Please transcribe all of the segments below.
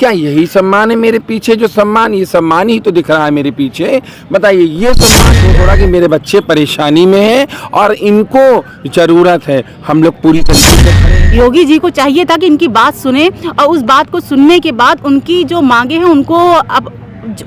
क्या यही सम्मान है मेरे पीछे? जो सम्मान, ये सम्मान ही तो दिख रहा है मेरे पीछे। बताइए, ये सम्मान तो थोड़ा कि मेरे बच्चे परेशानी में हैं और इनको ज़रूरत है। हम लोग पूरी तरीके से खड़े हैं। योगी जी को चाहिए था कि इनकी बात सुने और उस बात को सुनने के बाद उनकी जो मांगे हैं उनको अब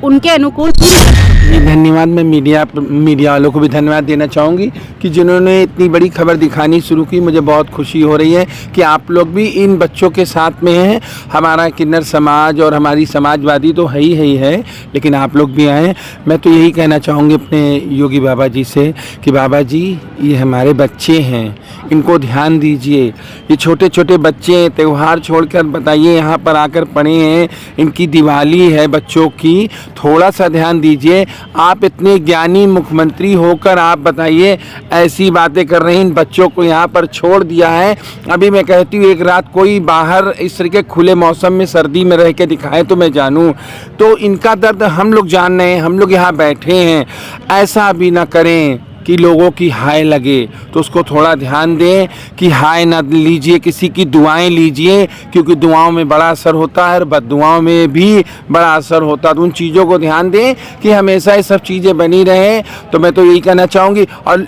उनके अनुकूल जी, धन्यवाद। मैं मीडिया वालों को भी धन्यवाद देना चाहूँगी कि जिन्होंने इतनी बड़ी खबर दिखानी शुरू की। मुझे बहुत खुशी हो रही है कि आप लोग भी इन बच्चों के साथ में हैं। हमारा किन्नर समाज और हमारी समाजवादी तो है ही है, लेकिन आप लोग भी आए। मैं तो यही कहना चाहूँगी अपने योगी बाबा जी से कि बाबा जी, ये हमारे बच्चे हैं, इनको ध्यान दीजिए। ये छोटे छोटे बच्चे त्यौहार छोड़कर बताइए यहाँ पर आकर पढ़े हैं। इनकी दिवाली है बच्चों की, थोड़ा सा ध्यान दीजिए। आप इतने ज्ञानी मुख्यमंत्री होकर आप बताइए ऐसी बातें कर रहे हैं। इन बच्चों को यहाँ पर छोड़ दिया है। अभी मैं कहती हूँ एक रात कोई बाहर इस तरह के खुले मौसम में सर्दी में रह के दिखाए तो मैं जानूँ। तो इनका दर्द हम लोग जान रहे हैं, हम लोग यहाँ बैठे हैं। ऐसा भी ना करें कि लोगों की हाय लगे, तो उसको थोड़ा ध्यान दें कि हाय ना लीजिए, किसी की दुआएं लीजिए, क्योंकि दुआओं में बड़ा असर होता है और बद्दुआओं में भी बड़ा असर होता है। तो उन चीज़ों को ध्यान दें कि हमेशा ये सब चीज़ें बनी रहें। तो मैं तो यही कहना चाहूँगी। और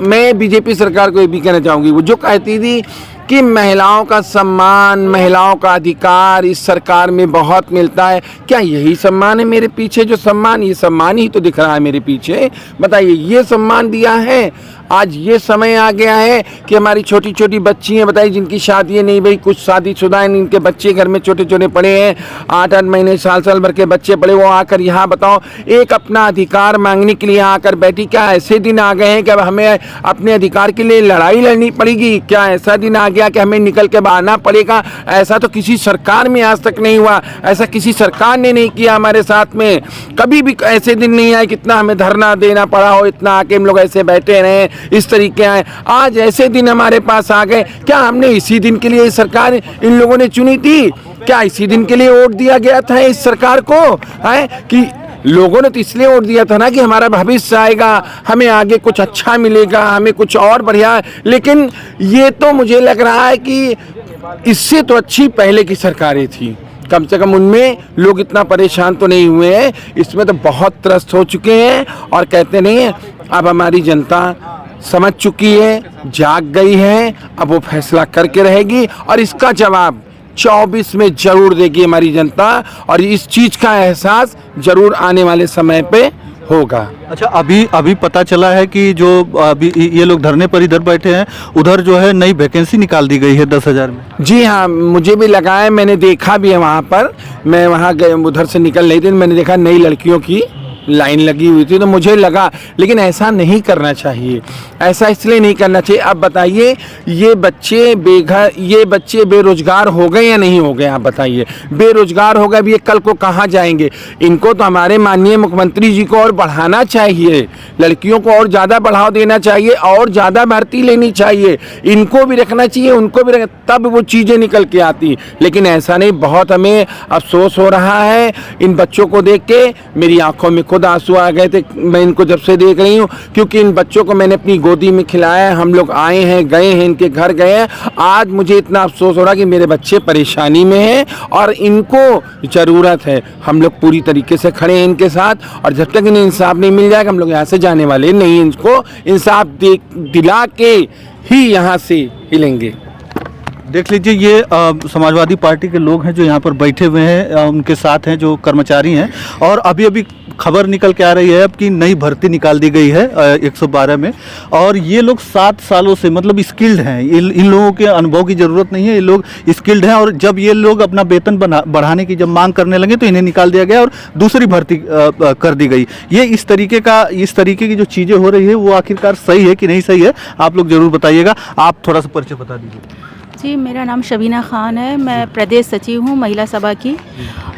मैं बीजेपी सरकार को ये भी कहना चाहूँगी, वो जो कहती थी कि महिलाओं का सम्मान, महिलाओं का अधिकार इस सरकार में बहुत मिलता है, क्या यही सम्मान है मेरे पीछे? जो सम्मान, ये सम्मान ही तो दिख रहा है मेरे पीछे। बताइए, ये सम्मान दिया है। आज ये समय आ गया है कि हमारी छोटी छोटी बच्ची हैं, बताइए, जिनकी शादी नहीं भाई, कुछ शादीशुदा हैं, इनके बच्चे घर में छोटे छोटे पड़े हैं, 8-8 महीने साल भर के बच्चे पड़े, वो आकर यहाँ बताओ एक अपना अधिकार मांगने के लिए आकर बैठी। क्या ऐसे दिन आ गए हैं कि अब हमें अपने अधिकार के लिए लड़ाई लड़नी पड़ेगी? क्या ऐसा दिन आ गया कि हमें निकल के आना पड़ेगा? ऐसा तो किसी सरकार में आज तक नहीं हुआ, ऐसा किसी सरकार ने नहीं किया हमारे साथ में। कभी भी ऐसे दिन नहीं आए कितना हमें धरना देना पड़ा हो, इतना आके हम लोग ऐसे बैठे रहे, इस तरीके आए। आज ऐसे दिन हमारे पास आ गए। क्या हमने इसी दिन के लिए सरकार इन लोगों ने चुनी थी? क्या इसी दिन के लिए वोट दिया गया था इस सरकार को? है कि लोगों ने तो इसलिए वोट दिया था ना कि हमारा भविष्य आएगा, हमें आगे कुछ अच्छा मिलेगा, हमें कुछ और बढ़िया। लेकिन ये तो मुझे लग रहा है कि इससे तो अच्छी पहले की सरकारें थी। कम से कम उनमें लोग इतना परेशान तो नहीं हुए हैं। इसमें तो बहुत त्रस्त हो चुके हैं और कहते नहीं है, अब हमारी जनता समझ चुकी है, जाग गई है, अब वो फैसला करके रहेगी और इसका जवाब 24 में जरूर देगी हमारी जनता। और इस चीज़ का एहसास जरूर आने वाले समय पे होगा। अच्छा, अभी पता चला है कि जो अभी ये लोग धरने पर इधर बैठे हैं, उधर जो है नई वैकेंसी निकाल दी गई है 10,000 में। जी हाँ, मुझे भी लगा है, मैंने देखा भी है वहाँ पर। मैं वहाँ गए, उधर से निकल रही थी, मैंने देखा नई लड़कियों की लाइन लगी हुई थी, तो मुझे लगा, लेकिन ऐसा नहीं करना चाहिए। ऐसा इसलिए नहीं करना चाहिए। अब बताइए, ये बच्चे बेरोजगार हो गए या नहीं हो गए? आप बताइए, बेरोजगार हो गए, अब ये कल को कहाँ जाएंगे? इनको तो हमारे माननीय मुख्यमंत्री जी को और बढ़ाना चाहिए, लड़कियों को और ज़्यादा बढ़ावा देना चाहिए और ज़्यादा भर्ती लेनी चाहिए। इनको भी रखना चाहिए, उनको भी तब वो चीज़ें निकल के आती। लेकिन ऐसा नहीं। बहुत हमें अफसोस हो रहा है इन बच्चों को देख के। मेरी आंखों में खुद आंसू आ गए थे, मैं इनको जब से देख रही हूँ, क्योंकि इन बच्चों को मैंने अपनी गोदी में खिलाया है। हम लोग आए हैं, गए हैं, इनके घर गए हैं। आज मुझे इतना अफसोस हो रहा कि मेरे बच्चे परेशानी में हैं और इनको ज़रूरत है। हम लोग पूरी तरीके से खड़े हैं इनके साथ, और जब तक इन्हें इंसाफ नहीं मिल जाएगा हम लोग यहाँ से जाने वाले नहीं। इनको इंसाफ दिला के ही यहाँ से हिलेंगे। देख लीजिए, ये समाजवादी पार्टी के लोग हैं जो यहाँ पर बैठे हुए हैं, उनके साथ हैं जो कर्मचारी हैं। और अभी खबर निकल के आ रही है अब कि नई भर्ती निकाल दी गई है 112 में। और ये लोग 7 सालों से मतलब स्किल्ड हैं। इन लोगों के अनुभव की ज़रूरत नहीं है, ये लोग स्किल्ड हैं। और जब ये लोग अपना वेतन बढ़ाने की जब मांग करने लगे तो इन्हें निकाल दिया गया और दूसरी भर्ती कर दी गई। ये इस तरीके की जो चीज़ें हो रही है वो आखिरकार सही है कि नहीं सही है, आप लोग ज़रूर बताइएगा। आप थोड़ा सा परिचय बता दीजिए। जी, मेरा नाम शबीना खान है, मैं प्रदेश सचिव हूँ महिला सभा की।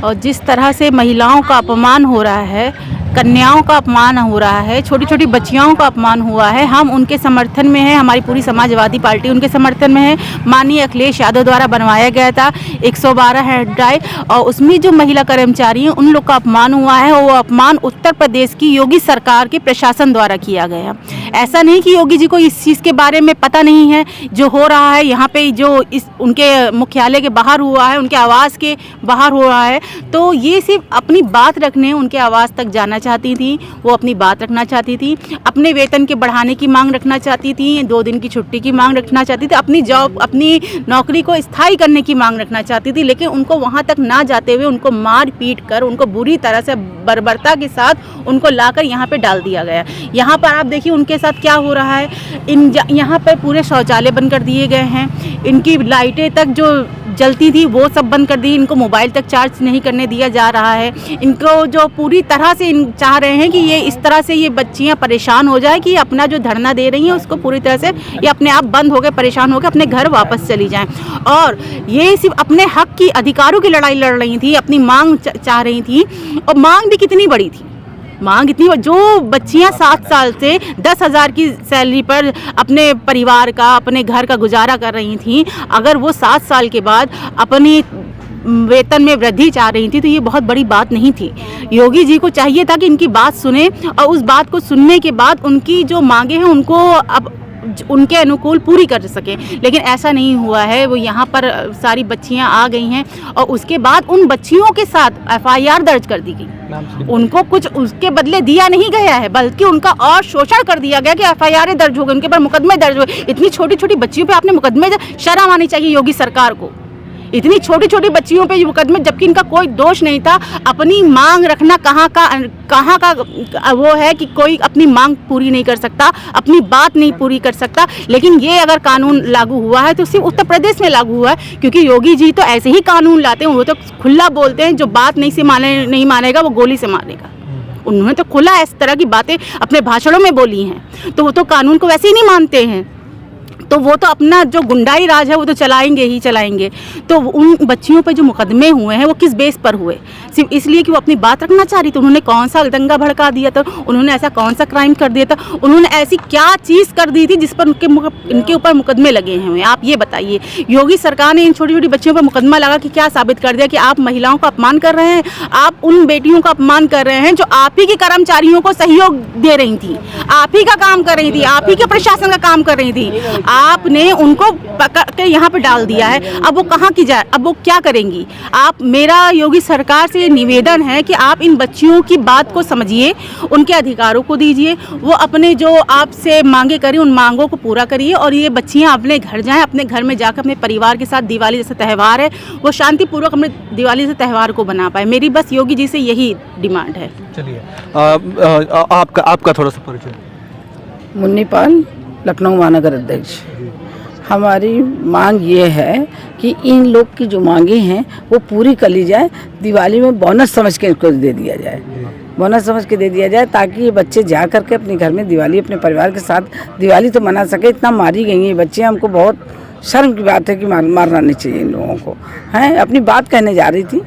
और जिस तरह से महिलाओं का अपमान हो रहा है, कन्याओं का अपमान हो रहा है, छोटी छोटी बच्चियों का अपमान हुआ है, हम उनके समर्थन में हैं। हमारी पूरी समाजवादी पार्टी उनके समर्थन में है। माननीय अखिलेश यादव द्वारा बनवाया गया था 112 हेल्पलाइन, और उसमें जो महिला कर्मचारी हैं उन लोग का अपमान हुआ है। वो अपमान उत्तर प्रदेश की योगी सरकार के प्रशासन द्वारा किया गया। ऐसा नहीं कि योगी जी को इस चीज़ के बारे में पता नहीं है। जो हो रहा है यहाँ पे, जो इस उनके मुख्यालय के बाहर हुआ है, उनके आवास के बाहर हो रहा है, तो ये सिर्फ अपनी बात रखने उनके आवास तक जाना चाहती थी। वो अपनी बात रखना चाहती थी, अपने वेतन के बढ़ाने की मांग रखना चाहती थी, 2 दिन की छुट्टी की मांग रखना चाहती थी, अपनी जॉब, अपनी नौकरी को स्थायी करने की मांग रखना चाहती थी। लेकिन उनको वहाँ तक ना जाते हुए उनको मार पीट कर, उनको बुरी तरह से बर्बरता के साथ उनको लाकर यहाँ पे डाल दिया गया। यहाँ पर आप देखिए उनके साथ क्या हो रहा है। यहाँ पर पूरे शौचालय बंद कर दिए गए हैं, इनकी लाइटें तक जो जलती थी वो सब बंद कर दी, इनको मोबाइल तक चार्ज नहीं करने दिया जा रहा है। इनको जो पूरी तरह से चाह रहे हैं कि ये इस तरह से ये बच्चियां परेशान हो जाए कि अपना जो धरना दे रही हैं उसको पूरी तरह से ये अपने आप बंद हो गए, परेशान हो गए, अपने घर वापस चली जाएं। और ये सिर्फ अपने हक की, अधिकारों की लड़ाई लड़ रही थी, अपनी मांग चाह रही थी। और मांग भी कितनी बड़ी थी, मांग इतनी, जो बच्चियां 7 साल से 10,000 की सैलरी पर अपने परिवार का, अपने घर का गुजारा कर रही थी, अगर वो 7 साल के बाद अपनी वेतन में वृद्धि चाह रही थी तो ये बहुत बड़ी बात नहीं थी। योगी जी को चाहिए था कि इनकी बात सुने और उस बात को सुनने के बाद उनकी जो मांगे हैं उनको अब उनके अनुकूल पूरी कर सके, लेकिन ऐसा नहीं हुआ है। वो यहाँ पर सारी बच्चियाँ आ गई हैं और उसके बाद उन बच्चियों के साथ FIR दर्ज कर दी गई। उनको कुछ उसके बदले दिया नहीं गया है, बल्कि उनका और शोषण कर दिया गया कि FIR दर्ज हो गए, उनके पर मुकदमे दर्ज हुए। इतनी छोटी छोटी बच्चियों पे आपने मुकदमे, शर्म आनी चाहिए योगी सरकार को। इतनी छोटी छोटी बच्चियों पे मुकदमे, जबकि इनका कोई दोष नहीं था। अपनी मांग रखना कहाँ का वो है कि कोई अपनी मांग पूरी नहीं कर सकता, अपनी बात नहीं पूरी कर सकता। लेकिन ये अगर कानून लागू हुआ है तो सिर्फ उत्तर प्रदेश में लागू हुआ है, क्योंकि योगी जी तो ऐसे ही कानून लाते हैं। वो तो खुला बोलते हैं, जो बात नहीं मानेगा वो गोली से मारेगा। उन्होंने तो खुला इस तरह की बातें अपने भाषणों में बोली हैं, तो वो तो कानून को वैसे ही नहीं मानते हैं। तो वो तो अपना जो गुंडाई राज है वो तो चलाएंगे ही चलाएंगे। तो उन बच्चियों पे जो मुकदमे हुए हैं वो किस बेस पर हुए? सिर्फ इसलिए कि वो अपनी बात रखना चाह रही थी। उन्होंने कौन सा दंगा भड़का दिया था? उन्होंने ऐसा कौन सा क्राइम कर दिया था? उन्होंने ऐसी क्या चीज़ कर दी थी जिस पर इनके ऊपर मुकदमे लगे हैं? आप ये बताइए। योगी सरकार ने इन छोटी छोटी बच्चियों पर मुकदमा लगा कि क्या साबित कर दिया? कि आप महिलाओं का अपमान कर रहे हैं, आप उन बेटियों का अपमान कर रहे हैं जो आप ही के कर्मचारियों को सहयोग दे रही थी, आप ही का काम कर रही थी, आप ही के प्रशासन का काम कर रही थी। आपने उनको पकड़ के यहाँ पे डाल दिया है। अब वो कहाँ की जाए, अब वो क्या करेंगी? आप, मेरा योगी सरकार से निवेदन है कि आप इन बच्चियों की बात को समझिए, उनके अधिकारों को दीजिए, वो अपने जो आपसे मांगे करें उन मांगों को पूरा करिए और ये बच्चियाँ अपने घर जाएं, अपने घर में जाकर अपने परिवार के साथ दिवाली जैसा त्यौहार है वो शांतिपूर्वक अपने दिवाली जैसे त्यौहार को बना पाए। मेरी बस योगी जी से यही डिमांड है। चलिए आपका थोड़ा सा परिचय। मुन्नी पाल, लखनऊ महानगर अध्यक्ष। हमारी मांग ये है कि इन लोग की जो मांगे हैं वो पूरी कर ली जाए। दिवाली में बोनस समझ के इनको दे दिया जाए, बोनस समझ के दे दिया जाए, ताकि ये बच्चे जा करके अपने घर में दिवाली अपने परिवार के साथ दिवाली तो मना सके। इतना मारी गई हैं ये बच्चियाँ, हमको बहुत शर्म की बात है कि मारना नहीं चाहिए इन लोगों को। हैं, अपनी बात कहने जा रही थी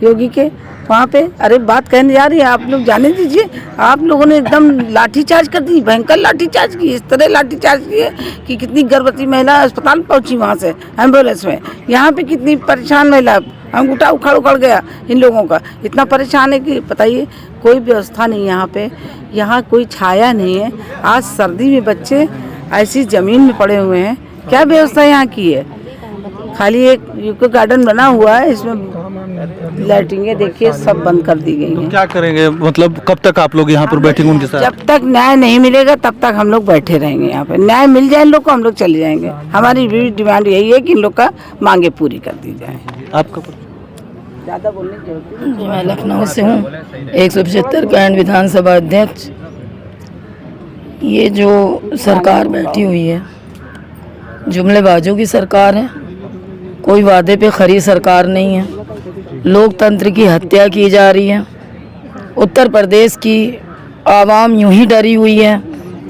योगी के वहाँ पे, अरे बात कहने जा रही है, आप लोग जाने दीजिए। आप लोगों ने एकदम लाठीचार्ज कर दी, भयंकर लाठीचार्ज की, इस तरह लाठीचार्ज किए कि कितनी गर्भवती महिला अस्पताल पहुँची वहाँ से एम्बुलेंस में। यहाँ पे कितनी परेशान महिला, अंगूठा उखड़ गया इन लोगों का। इतना परेशान है कि बताइए, कोई व्यवस्था नहीं यहाँ पे, यहाँ कोई छाया नहीं है। आज सर्दी में बच्चे ऐसी ज़मीन में पड़े हुए हैं, क्या व्यवस्था यहाँ की है? खाली एक यूको गार्डन बना हुआ है, इसमें लाइटिंगें देखिए सब बंद कर दी गई हैं। क्या करेंगे, मतलब कब तक आप लोग यहाँ पर बैठेंगे उनके साथ? जब तक न्याय नहीं मिलेगा तब तक हम लोग बैठे रहेंगे यहाँ पे। न्याय मिल जाए इन लोग को, हम लोग चले जाएंगे। हमारी भी डिमांड यही है कि इन लोग का मांगे पूरी कर दी जाए। आपका ज़्यादा बोलने की जरूरत नहीं। जी, मैं लखनऊ से हूँ, 175 कैंट विधानसभा अध्यक्ष। ये जो सरकार बैठी हुई है, जुमलेबाजों की सरकार है, कोई वादे पे खरी सरकार नहीं है। लोकतंत्र की हत्या की जा रही है। उत्तर प्रदेश की आवाम यूं ही डरी हुई है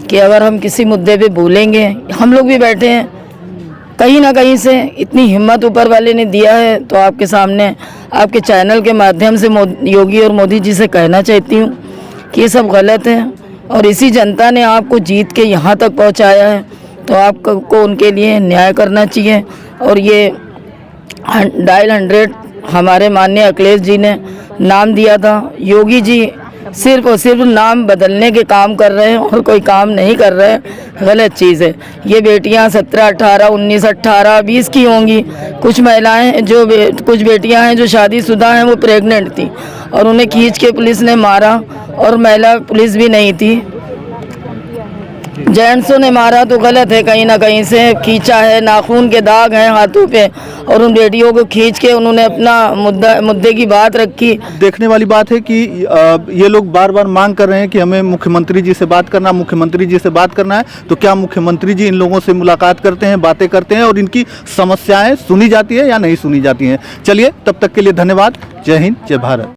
कि अगर हम किसी मुद्दे पे बोलेंगे, हम लोग भी बैठे हैं कहीं ना कहीं से। इतनी हिम्मत ऊपर वाले ने दिया है, तो आपके सामने, आपके चैनल के माध्यम से योगी और मोदी जी से कहना चाहती हूँ ये सब गलत है और इसी जनता ने आपको जीत के यहाँ तक पहुँचाया है, तो आपको उनके लिए न्याय करना चाहिए। और ये डायल 100 हमारे माननीय अखिलेश जी ने नाम दिया था। योगी जी सिर्फ और सिर्फ नाम बदलने के काम कर रहे हैं और कोई काम नहीं कर रहे हैं, गलत चीज़ है। ये बेटियां 17, 18, 19, 18, 20 की होंगी। कुछ महिलाएं जो कुछ बेटियां हैं जो शादीशुदा हैं, वो प्रेग्नेंट थी और उन्हें खींच के पुलिस ने मारा, और महिला पुलिस भी नहीं थी, जेंट्सों ने मारा, तो गलत है। कहीं ना कहीं से खींचा है, नाखून के दाग हैं हाथों पे, और उन बेटियों को खींच के उन्होंने अपना मुद्दे की बात रखी। देखने वाली बात है कि ये लोग बार बार मांग कर रहे हैं कि हमें मुख्यमंत्री जी से बात करना, मुख्यमंत्री जी से बात करना है। तो क्या मुख्यमंत्री जी इन लोगों से मुलाकात करते हैं, बातें करते हैं और इनकी समस्याएं सुनी जाती है या नहीं सुनी जाती हैं? चलिए, तब तक के लिए धन्यवाद। जय हिंद, जय भारत।